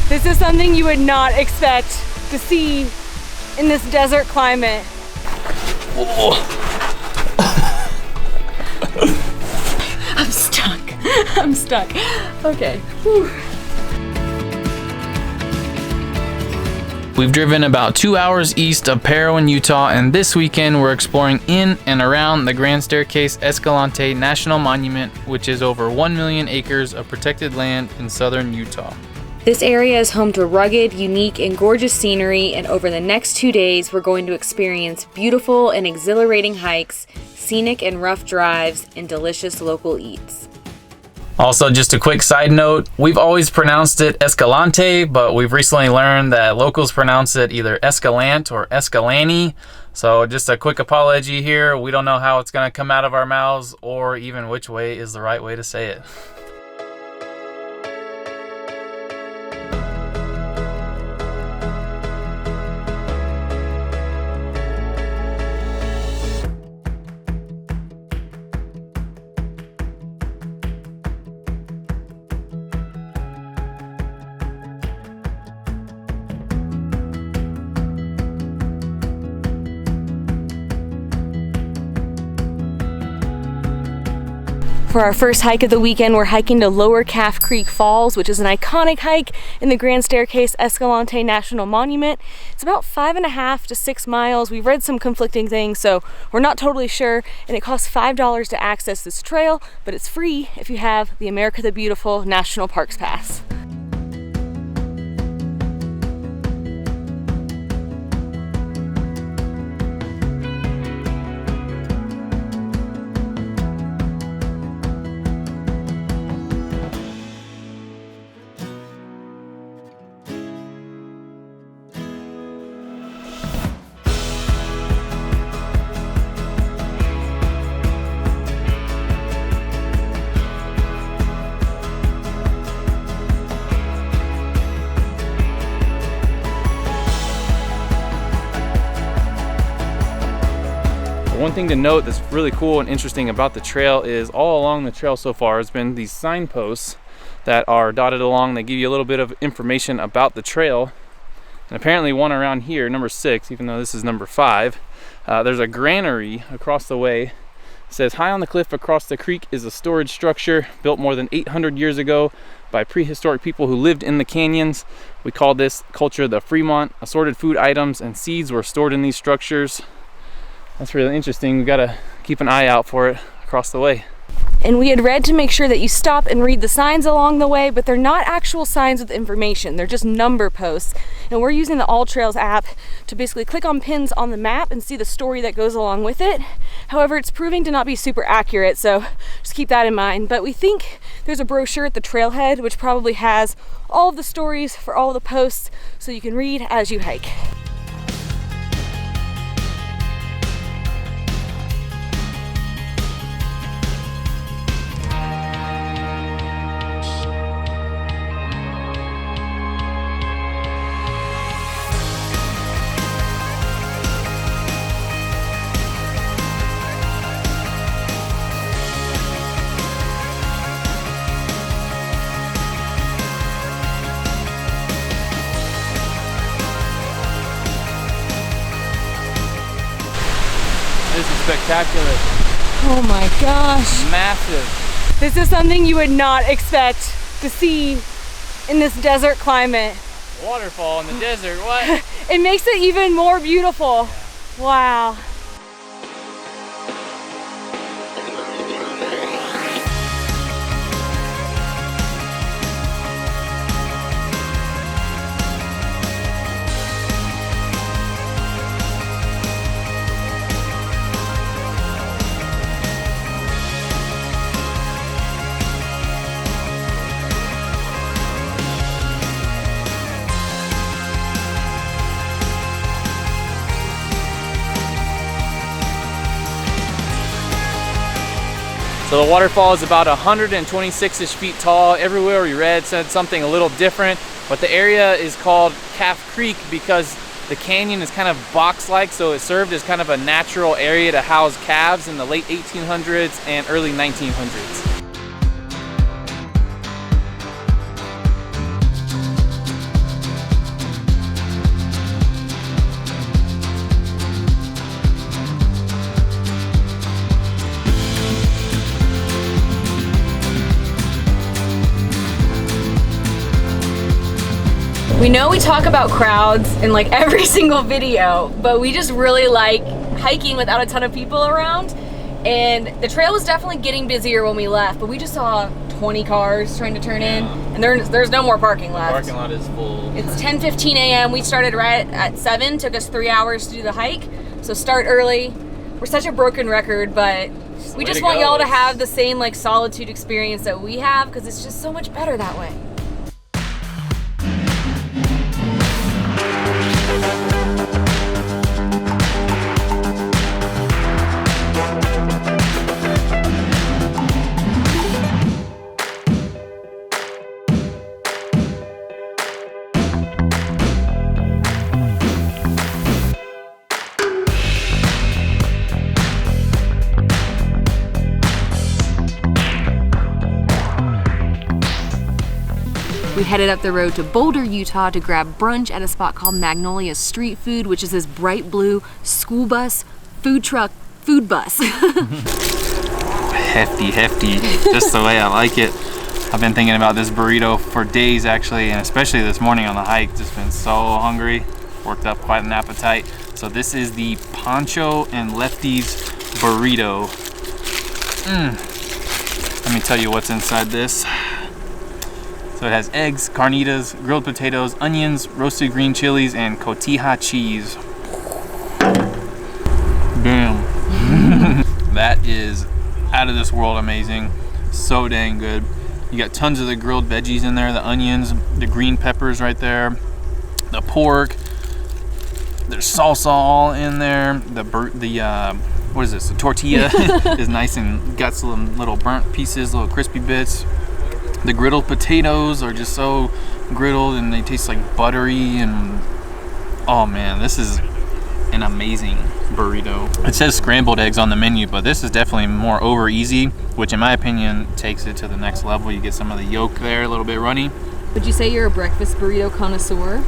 This is something you would not expect to see in this desert climate. I'm stuck. I'm stuck. Okay. Whew. We've driven about 2 hours east of Parowan, Utah, and this weekend we're exploring in and around the Grand Staircase-Escalante National Monument, which is over 1 million acres of protected land in southern Utah. This area is home to rugged, unique, and gorgeous scenery, and over the next 2 days we're going to experience beautiful and exhilarating hikes, scenic and rough drives, and delicious local eats. Also, just a quick side note, we've always pronounced it Escalante, but we've recently learned that locals pronounce it either Escalante or Escalante. So just a quick apology here. We don't know how it's going to come out of our mouths or even which way is the right way to say it. For our first hike of the weekend, we're hiking to Lower Calf Creek Falls, which is an iconic hike in the Grand Staircase-Escalante National Monument. It's about 5.5 to 6 miles. We've read some conflicting things, so we're not totally sure, and it costs $5 to access this trail, but it's free if you have the America the Beautiful National Parks Pass. One thing to note that's really cool and interesting about the trail is all along the trail so far has been these signposts that are dotted along. They give you a little bit of information about the trail. And apparently one around here, number 6, even though this is number 5, there's a granary across the way. It says, high on the cliff across the creek is a storage structure built more than 800 years ago by prehistoric people who lived in the canyons. We call this culture the Fremont. Assorted food items and seeds were stored in these structures. That's really interesting. We gotta keep an eye out for it across the way. And we had read to make sure that you stop and read the signs along the way, but they're not actual signs with information. They're just number posts. And we're using the All Trails app to basically click on pins on the map and see the story that goes along with it. However, it's proving to not be super accurate, so just keep that in mind. But we think there's a brochure at the trailhead, which probably has all of the stories for all the posts, so you can read as you hike. This is spectacular. Oh my gosh. Massive. This is something you would not expect to see in this desert climate. Waterfall in the desert, what? It makes it even more beautiful. Yeah. Wow. So the waterfall is about 126-ish feet tall. Everywhere we read said something a little different, but the area is called Calf Creek because the canyon is kind of box-like, so it served as kind of a natural area to house calves in the late 1800s and early 1900s. We know we talk about crowds in like every single video, but we just really like hiking without a ton of people around. And the trail was definitely getting busier when we left, but we just saw 20 cars trying to turn in, and there's no more parking left. The parking lot is full. It's 10:15 a.m. We started right at 7, took us 3 hours to do the hike, so start early. We're such a broken record, but we just want y'all to have the same like solitude experience that we have, because it's just so much better that way. We headed up the road to Boulder, Utah to grab brunch at a spot called Magnolia Street Food, which is this bright blue school bus, food truck, food bus. Hefty, just the way I like it. I've been thinking about this burrito for days actually, and especially this morning on the hike. Just been so hungry, worked up quite an appetite. So this is the Pancho and Lefty's burrito. Let me tell you what's inside this. So it has eggs, carnitas, grilled potatoes, onions, roasted green chilies, and cotija cheese. Damn. That is out of this world amazing. So dang good. You got tons of the grilled veggies in there, the onions, the green peppers right there, the pork. There's salsa all in there. What is this? The tortilla is nice and got some little burnt pieces, little crispy bits. The griddled potatoes are just so griddled and they taste like buttery, and oh man, this is an amazing burrito. It says scrambled eggs on the menu, but this is definitely more over easy, which in my opinion takes it to the next level. You get some of the yolk there, a little bit runny. Would you say you're a breakfast burrito connoisseur?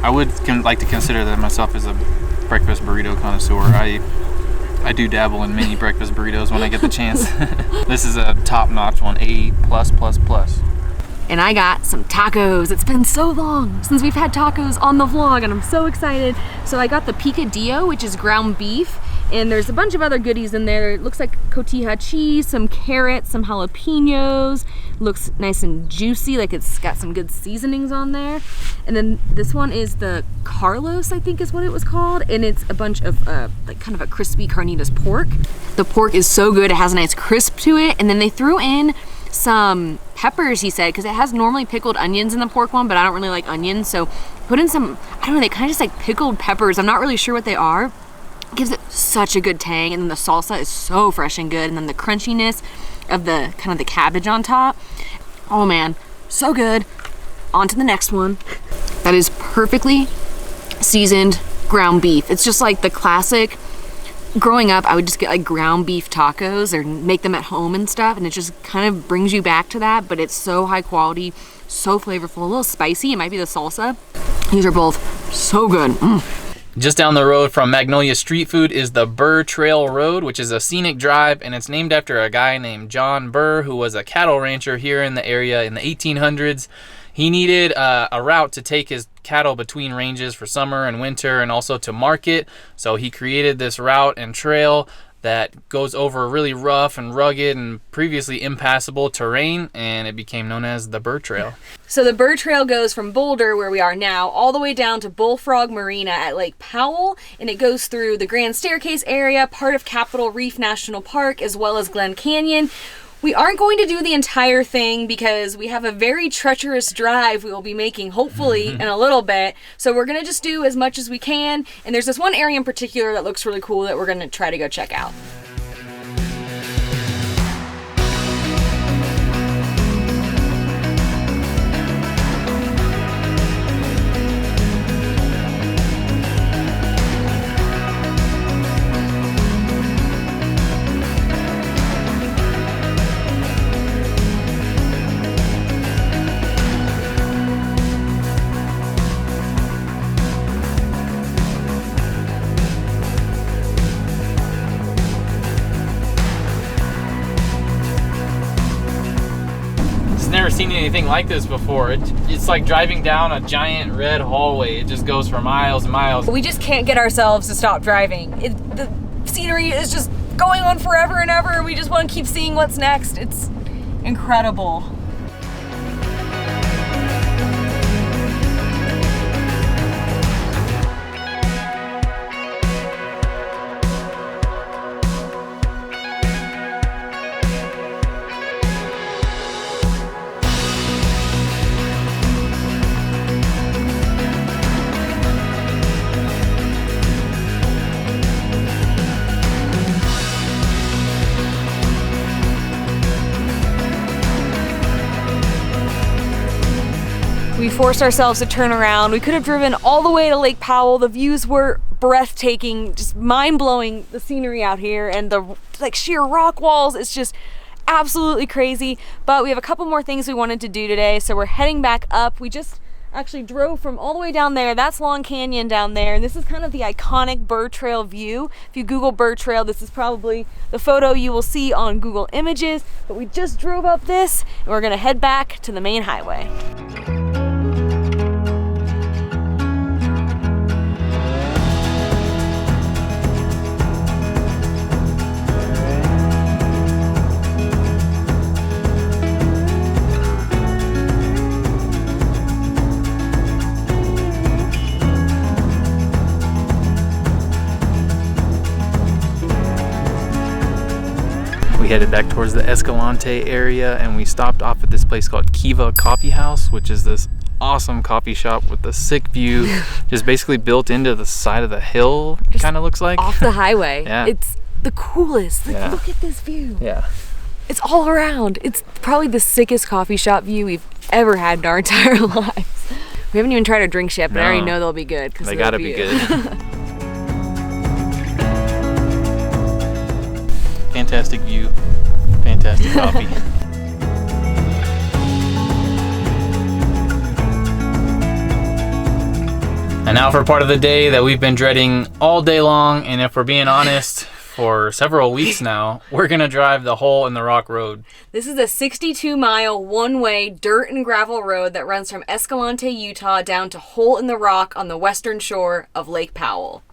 I would like to consider that myself as a breakfast burrito connoisseur. I do dabble in mini breakfast burritos when I get the chance. This is a top-notch one, A+++. And I got some tacos. It's been so long since we've had tacos on the vlog, and I'm so excited. So I got the picadillo, which is ground beef, and there's a bunch of other goodies in there. It looks like cotija cheese, some carrots, some jalapenos. Looks nice and juicy, like it's got some good seasonings on there. And then this one is the Carlos, I think is what it was called, and it's a bunch of like kind of a crispy carnitas pork. The pork is so good, it has a nice crisp to it, and then they threw in some peppers, he said, because it has normally pickled onions in the pork one, but I don't really like onions, so put in some, I don't know, they kind of just like pickled peppers. I'm not really sure what they are. It gives it such a good tang, and then the salsa is so fresh and good, and then the crunchiness of the kind of the cabbage on top. Oh man, so good. On to the next one. That is perfectly seasoned ground beef. It's just like the classic. Growing up, I would just get like ground beef tacos or make them at home and stuff, and it just kind of brings you back to that, but it's so high quality, so flavorful, a little spicy. It might be the salsa. These are both so good. Just down the road from Magnolia Street Food is the Burr Trail Road, which is a scenic drive, and it's named after a guy named John Burr, who was a cattle rancher here in the area in the 1800s. He needed a route to take his cattle between ranges for summer and winter, and also to market. So he created this route and trail that goes over really rough and rugged and previously impassable terrain, and it became known as the Burr Trail. So the Burr Trail goes from Boulder, where we are now, all the way down to Bullfrog Marina at Lake Powell, and it goes through the Grand Staircase area, part of Capitol Reef National Park, as well as Glen Canyon. We aren't going to do the entire thing because we have a very treacherous drive we will be making, hopefully, in a little bit. So we're going to just do as much as we can. And there's this one area in particular that looks really cool that we're going to try to go check out. seen anything like this before. It's like driving down a giant red hallway. It just goes for miles and miles. We just can't get ourselves to stop driving. The scenery is just going on forever and ever. We just want to keep seeing what's next. It's incredible. We forced ourselves to turn around. We could have driven all the way to Lake Powell. The views were breathtaking, just mind-blowing, the scenery out here and the like sheer rock walls. It's just absolutely crazy. But we have a couple more things we wanted to do today, so we're heading back up. We just actually drove from all the way down there. That's Long Canyon down there, and this is kind of the iconic Burr Trail view. If you Google Burr Trail, this is probably the photo you will see on Google Images. But we just drove up this, and we're gonna head back to the main highway. We headed back towards the Escalante area, and we stopped off at this place called Kiva Koffeehouse, which is this awesome coffee shop with a sick view, just basically built into the side of the hill, kind of looks like. Off the highway. Yeah. It's the coolest. Like, Yeah. look at this view. Yeah. It's all around. It's probably the sickest coffee shop view we've ever had in our entire lives. We haven't even tried our drinks yet, but I already know they'll be good. They gotta be good. Fantastic view, fantastic coffee. And now for part of the day that we've been dreading all day long, and if we're being honest, for several weeks now, we're gonna drive the Hole in the Rock Road. This is a 62-mile one-way dirt and gravel road that runs from Escalante, Utah down to Hole in the Rock on the western shore of Lake Powell.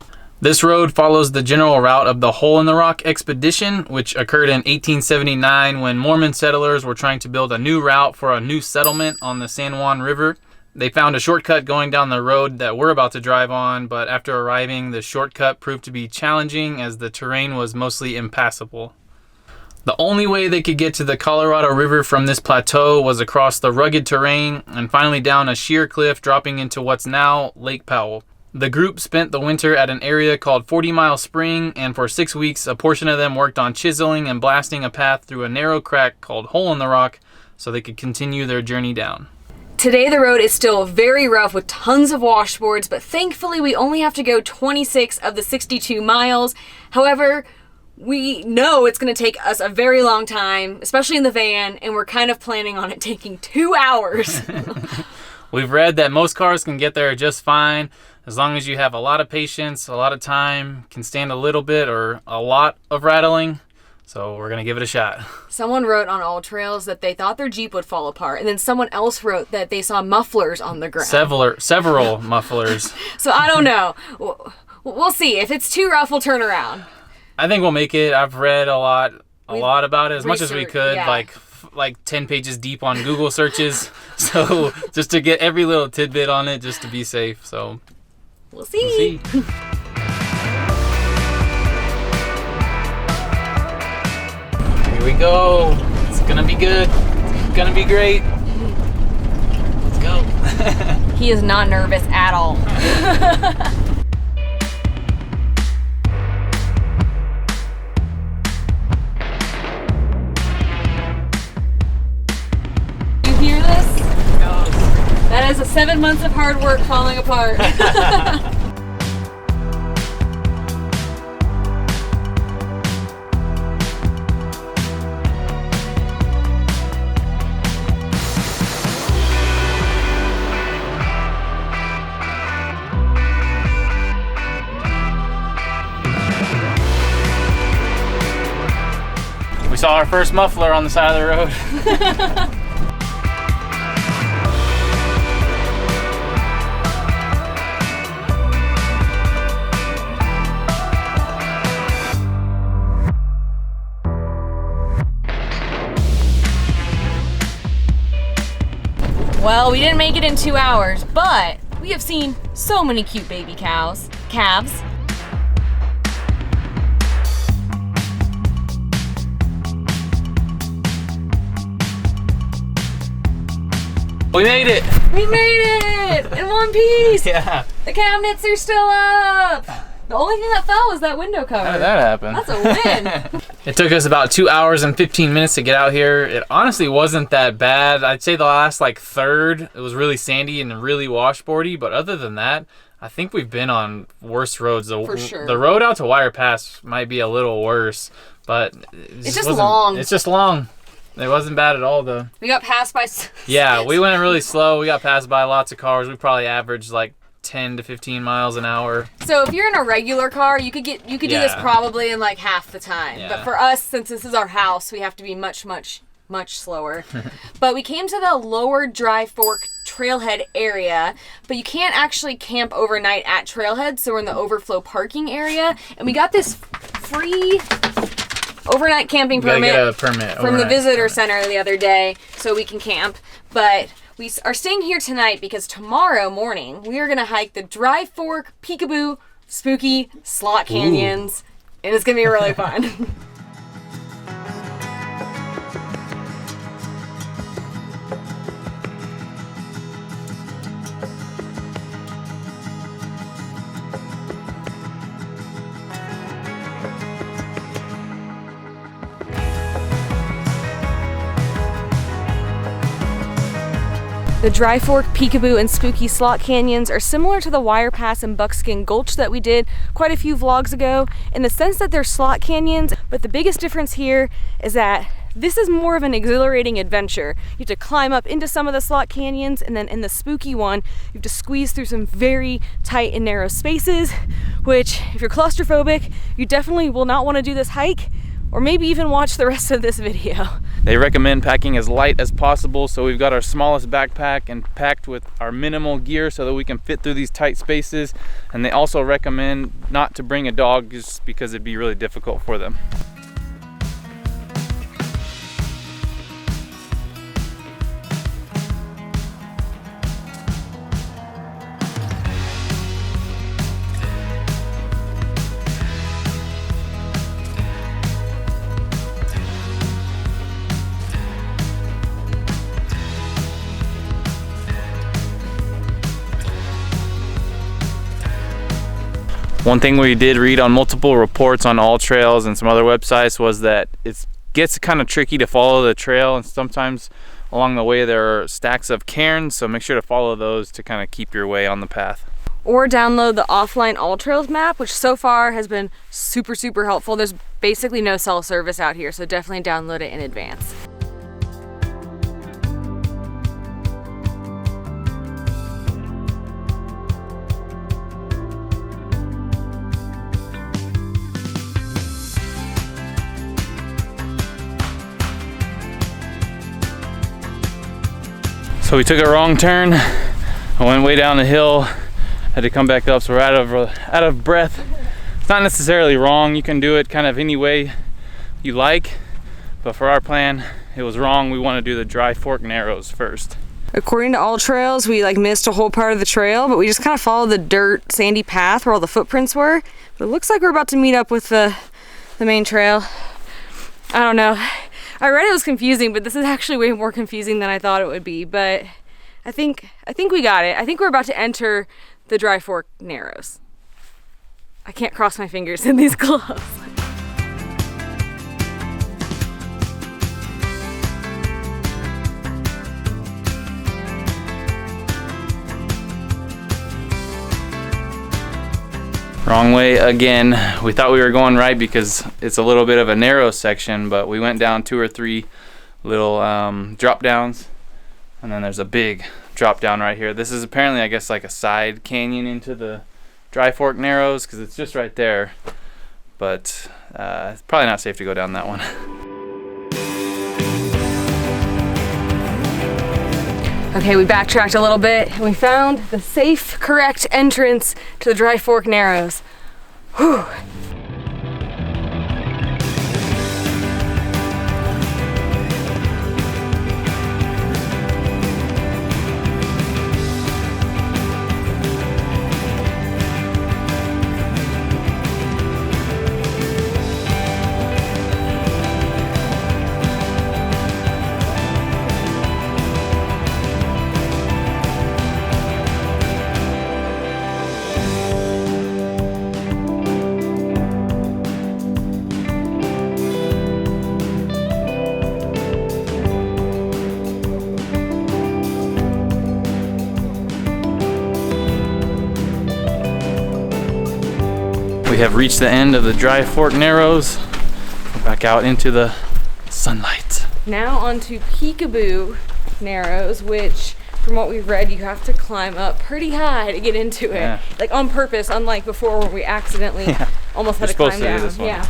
This road follows the general route of the Hole in the Rock expedition, which occurred in 1879 when Mormon settlers were trying to build a new route for a new settlement on the San Juan River. They found a shortcut going down the road that we're about to drive on, but after arriving, the shortcut proved to be challenging as the terrain was mostly impassable. The only way they could get to the Colorado River from this plateau was across the rugged terrain and finally down a sheer cliff dropping into what's now Lake Powell. The group spent the winter at an area called 40 Mile Spring, and for 6 weeks, a portion of them worked on chiseling and blasting a path through a narrow crack called Hole in the Rock so they could continue their journey down. Today the road is still very rough with tons of washboards, but thankfully we only have to go 26 of the 62 miles. However, we know it's going to take us a very long time, especially in the van, and we're kind of planning on it taking 2 hours. We've read that most cars can get there just fine as long as you have a lot of patience, a lot of time, can stand a little bit or a lot of rattling. So we're going to give it a shot. Someone wrote on All Trails that they thought their Jeep would fall apart, and then someone else wrote that they saw mufflers on the ground. Several mufflers. So I don't know. We'll see. If it's too rough, we'll turn around. I think we'll make it. I've read a lot about it, as much as we could, yeah. like 10 pages deep on Google searches. So just to get every little tidbit on it, just to be safe. So we'll see. Here we go. It's gonna be good. It's gonna be great. Let's go. He is not nervous at all. You hear this? Here it goes. That is 7 months of hard work falling apart. We saw our first muffler on the side of the road. Well, we didn't make it in 2 hours, but we have seen so many cute baby calves. We made it! We made it! In one piece! Yeah. The cabinets are still up! The only thing that fell was that window cover. How did that happen? That's a win. It took us about 2 hours and 15 minutes to get out here. It honestly wasn't that bad. I'd say the last like third, it was really sandy and really washboardy, but other than that, I think we've been on worse roads. For sure. The road out to Wire Pass might be a little worse, but it's just long. It's just long. It wasn't bad at all though. We got passed by... Yeah, we went really slow. We got passed by lots of cars. We probably averaged like 10 to 15 miles an hour. So if you're in a regular car, you could do this probably in like half the time. Yeah. But for us, since this is our house, we have to be much slower. But we came to the lower Dry Fork trailhead area, but you can't actually camp overnight at trailhead, so we're in the overflow parking area, and we got this free overnight camping permit, from the visitor center the other day, so we can camp. But we are staying here tonight because tomorrow morning we are going to hike the Dry Fork Peekaboo Spooky Slot Canyons. And it's going to be really fun. The Dry Fork, Peekaboo, and Spooky Slot Canyons are similar to the Wire Pass and Buckskin Gulch that we did quite a few vlogs ago in the sense that they're slot canyons, but the biggest difference here is that this is more of an exhilarating adventure. You have to climb up into some of the slot canyons, and then in the spooky one, you have to squeeze through some very tight and narrow spaces, which if you're claustrophobic, you definitely will not want to do this hike, or maybe even watch the rest of this video. They recommend packing as light as possible, so we've got our smallest backpack and packed with our minimal gear so that we can fit through these tight spaces. And they also recommend not to bring a dog just because it'd be really difficult for them. One thing we did read on multiple reports on All Trails and some other websites was that it gets kind of tricky to follow the trail, and sometimes along the way there are stacks of cairns, so make sure to follow those to kind of keep your way on the path. Or download the offline All Trails map, which so far has been super helpful. There's basically no cell service out here, so definitely download it in advance. So we took a wrong turn. I went way down the hill, had to come back up, so we're out of breath. It's not necessarily wrong. You can do it kind of any way you like, but for our plan, it was wrong. We want to do the Dry Fork Narrows first. According to All Trails, we missed a whole part of the trail, but we just kind of followed the dirt, sandy path where all the footprints were. But it looks like we're about to meet up with the main trail. I don't know. I read it was confusing, but this is actually way more confusing than I thought it would be. But I think we got it. I think we're about to enter the Dry Fork Narrows. I can't cross my fingers in these gloves. Wrong way again. We thought we were going right because it's a little bit of a narrow section, but we went down 2 or 3 little drop downs, and then there's a big drop down right here. This is apparently, I guess, like a side canyon into the Dry Fork Narrows because it's just right there, but it's probably not safe to go down that one. Okay, we backtracked a little bit and we found the safe, correct entrance to the Dry Fork Narrows. Whew. We have reached the end of the Dry Fork Narrows. We're back out into the sunlight. Now onto Peekaboo Narrows, which from what we've read, you have to climb up pretty high to get into it. Yeah. Like on purpose, unlike before where we accidentally almost had to climb down. This one. Yeah.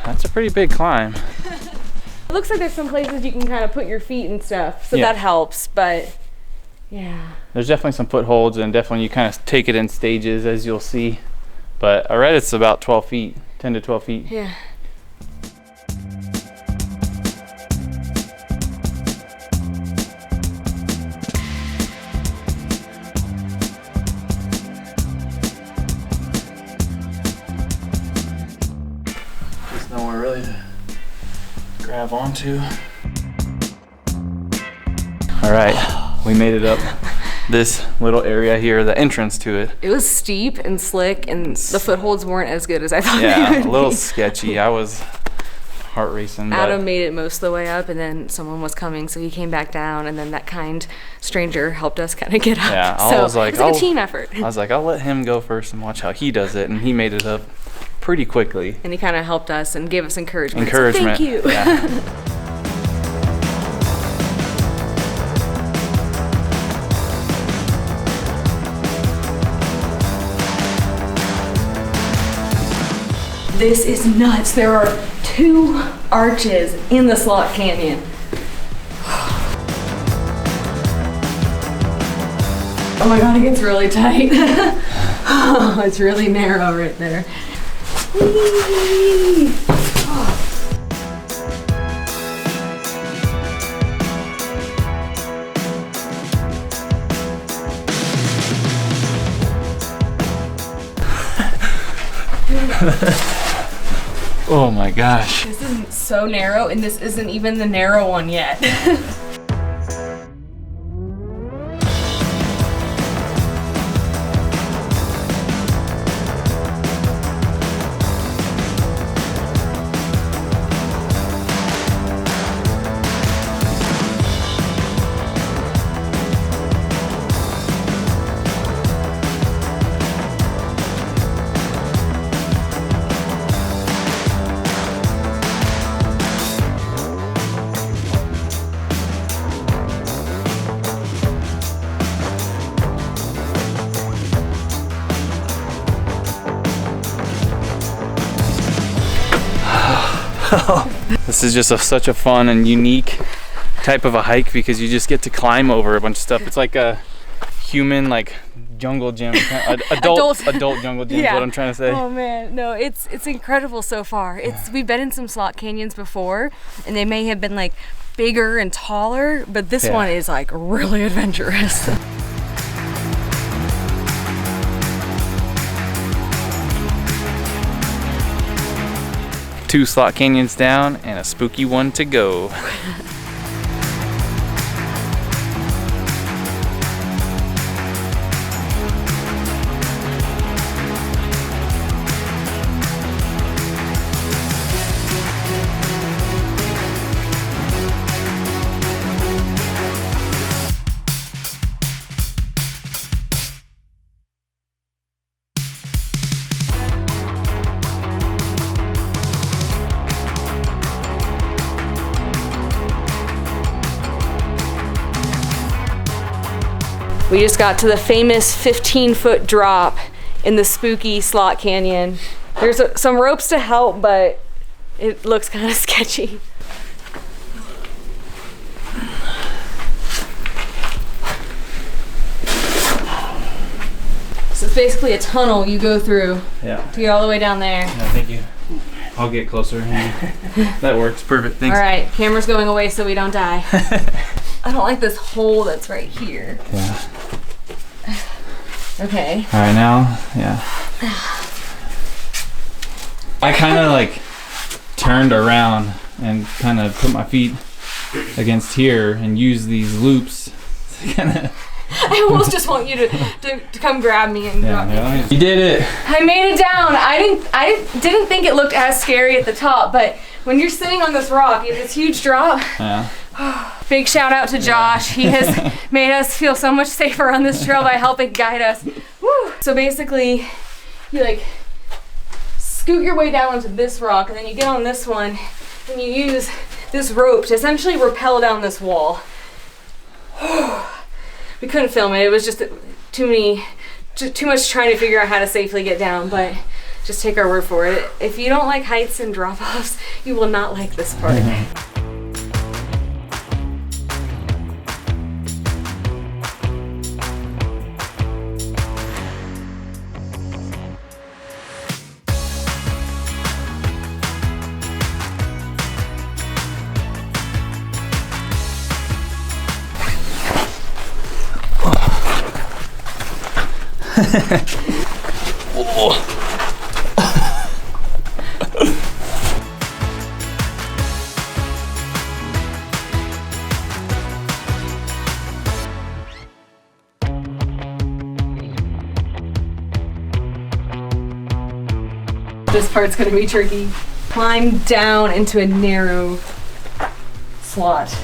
That's a pretty big climb. It looks like there's some places you can kind of put your feet and stuff, so that helps, but yeah. There's definitely some footholds, and definitely you kind of take it in stages, as you'll see. But I read it's about 12 feet, 10 to 12 feet. Yeah. There's nowhere really to grab onto. All right, we made it up this little area here, the entrance to it. It was steep and slick, and the footholds weren't as good as I thought Yeah, they would a little be. sketchy. I was heart racing. Adam made it most of the way up, and then someone was coming, so he came back down, and then that kind stranger helped us kind of get up. Yeah, so I was like, it was like a team effort. I was like, I'll let him go first and watch how he does it, and he made it up pretty quickly. And he kind of helped us and gave us encouragement. Encouragement. So thank you. Yeah. This is nuts. There are 2 arches in the slot canyon. Oh my god, it gets really tight. Oh, it's really narrow right there. Whee! Oh my gosh. This is so narrow, and this isn't even the narrow one yet. This is just such a fun and unique type of a hike because you just get to climb over a bunch of stuff. It's like a human jungle gym, adult jungle gym is what I'm trying to say. Oh man, no, it's incredible so far. We've been in some slot canyons before, and they may have been like bigger and taller, but this one is like really adventurous. Two slot canyons down and a spooky one to go. We just got to the famous 15-foot drop in the spooky slot canyon. There's some ropes to help, but it looks kind of sketchy. So it's basically a tunnel you go through to get all the way down there. Yeah, thank you. I'll get closer. That works. Perfect. Thanks. All right, camera's going away so we don't die. I don't like this hole that's right here. Yeah. Okay. All right, now, yeah. I kind of turned around and kind of put my feet against here and use these loops to kind of. I almost just want you to come grab me and drop me. You did it. I made it down. I didn't think it looked as scary at the top, but when you're sitting on this rock, you have this huge drop. Yeah. Big shout out to Josh. He has made us feel so much safer on this trail by helping guide us. Woo. So basically, you like scoot your way down onto this rock, and then you get on this one, and you use this rope to essentially rappel down this wall. We couldn't film it. It was just too much trying to figure out how to safely get down, but just take our word for it. If you don't like heights and drop-offs, you will not like this part. This part's gonna be tricky. Climb down into a narrow slot.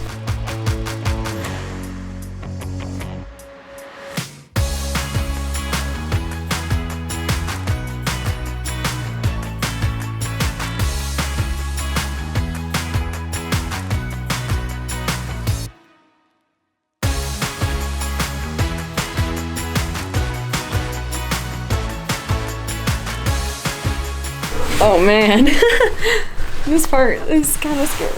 Oh man, this part is kind of scary.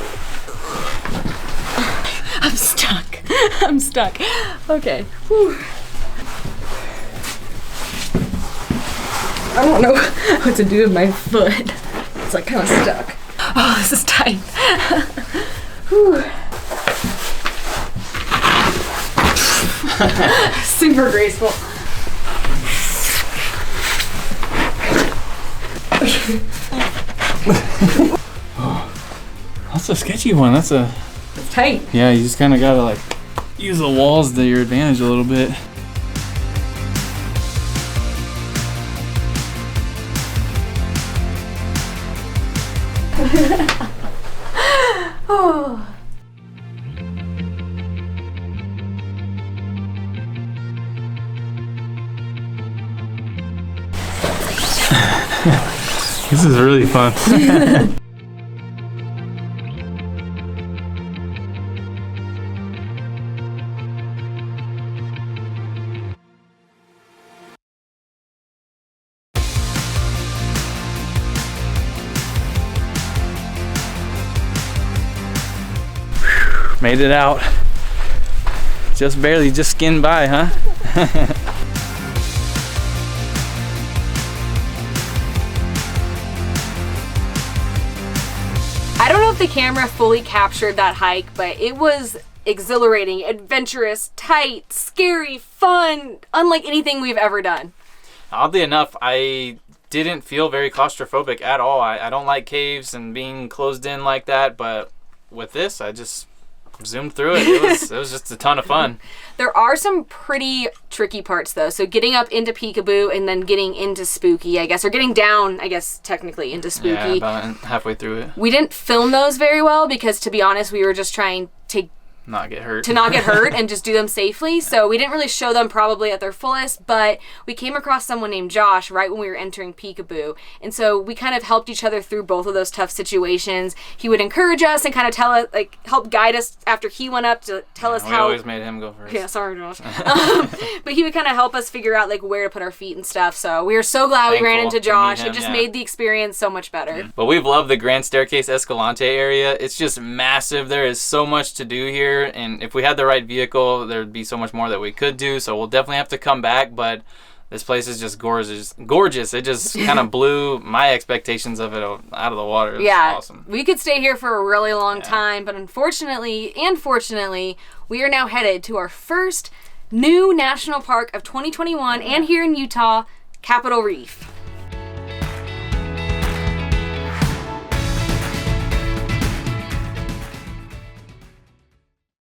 I'm stuck. I'm stuck. Okay. Whew. I don't know what to do with my foot. It's like kind of stuck. Oh, this is tight. Whew. Super graceful. That's a sketchy one. It's tight. Yeah, you just kind of gotta like use the walls to your advantage a little bit. Oh. This is really fun. Made it out. Just barely, just skinned by, huh? I don't know if the camera fully captured that hike, but it was exhilarating, adventurous, tight, scary, fun, unlike anything we've ever done. Oddly enough, I didn't feel very claustrophobic at all. I don't like caves and being closed in like that, but with this, I just zoomed through it. It was just a ton of fun. There are some pretty tricky parts though. So getting up into Peekaboo and then getting into Spooky, I guess, or getting down, I guess, technically into Spooky. Yeah, about halfway through it. We didn't film those very well because, to be honest, we were just trying to not get hurt and just do them safely. So we didn't really show them probably at their fullest, but we came across someone named Josh right when we were entering Peekaboo. And so we kind of helped each other through both of those tough situations. He would encourage us and kind of tell us, like, help guide us after he went up to tell us how. We always made him go first. Yeah, sorry, Josh. But he would kind of help us figure out like where to put our feet and stuff. So we were so glad we ran into Josh. It just made the experience so much better. But we've loved the Grand Staircase-Escalante area. It's just massive. There is so much to do here, and if we had the right vehicle, there'd be so much more that we could do. So we'll definitely have to come back. But this place is just gorgeous. It just kind of blew my expectations of it out of the water. It was awesome. We could stay here for a really long time, but unfortunately and fortunately, we are now headed to our first new national park of 2021 and here in Utah, Capitol Reef.